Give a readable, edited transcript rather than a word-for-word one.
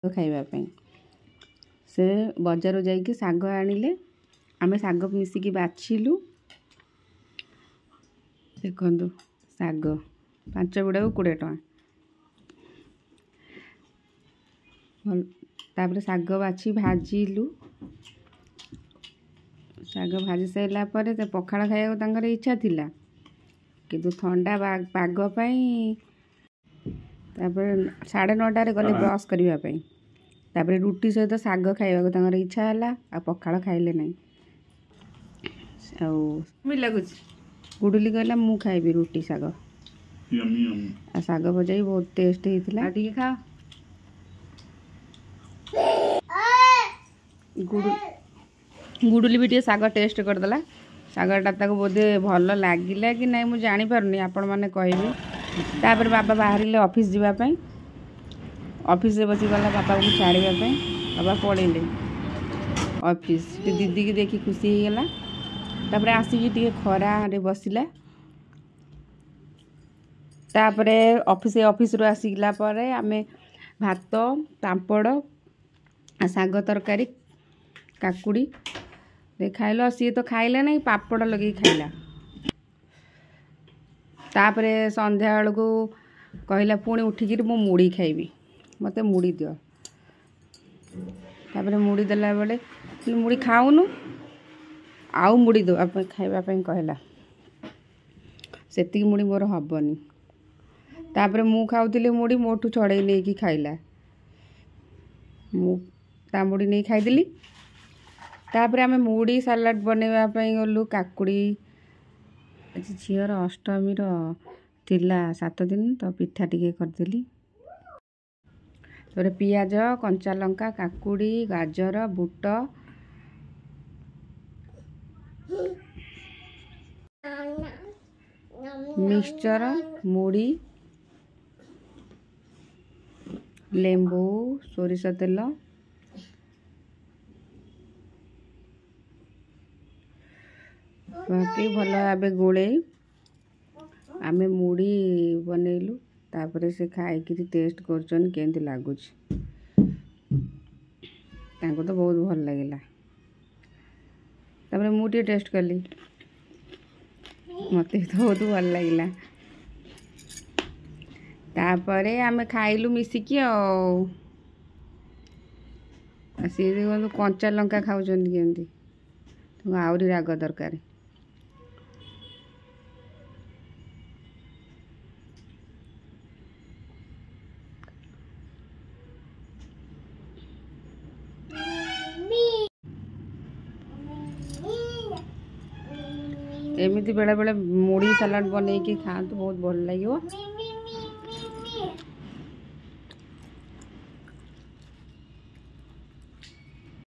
खाइबा से बजार जाइए शाग आनिले आमे शाग मिसिकी बाछिलु देखु शाग 5 गुड़ा 20 टଙ୍କା तापर शाग बाछी भाजिलु शाग भाजी सारा पर पखाड़ खाया इच्छा थिला किंतु ठंडा पाग पाई 9:30 गले ब्रश करने तापर रुटी सहित शाग खाइबा इच्छा है आ पखाड़ खाइले नहीं लगुच गुडुली कहला मु खाइबी रुटी शाग आ शाग भजा भी बहुत टेस्ट होता खा गुडुली भी टे शाग टेस्ट करदेला शागटा बोधे भल लगिला कि नहीं मुझे जानी पारनी आपण मैंने कहबी तापर बाबा बाहर ऑफिस जावाई ऑफिस बसी गला बाबा को छाड़ापी बाबा पड़े ऑफिस दीदी की देखी खुशी हो गला तापर आसिकी टे खरा रे बसिला तापर ऑफिस रू आसिला पर आमे भात पापड़ शाग तरकारी काकुड़ी खाइल सी तो खाइले नहीं पापड़ लगे खाइला तापर संध्या बेलू कहला पुणी उठिकी मु मुड़ी खाइबी मत मुड़ी दियो तापर मुड़ी देला बेले मुड़ी खाऊनु आउ मुड़ी दो खाइबापी कहला सेतिकी मुड़ी मोर हबनी तापर मु खाऊली मुड़ी मोठू छड़े नहीं कि खाइला मु ता मुड़ी नहीं खाईदेली तापर आमे मुड़ी सलाड बनवाई गलु काकुड़ी झीर अष्टमी थिला 7 दिन तो पिठा टिके करदेली तापर पियाज कंचा लंका काकुड़ी गाजर बुट मिक्सचर मुड़ी लेंबू सोरिष तेल बाकी भल भाव गोले आमे मुड़ी बनैलु तापर से खाई टेस्ट करछन केंति लागुच तांको तो बहुत भल लगिला तापर मुझे टेस्ट कली मत तो बहुत भल लगिला तापर आमे खाइलु मिसिकी सी देखो कंचा लंका खाऊन केमती आहरी राग दरकार एमती बेले बेले मुड़ी सलाड बनई कि खाते बहुत भल लगे।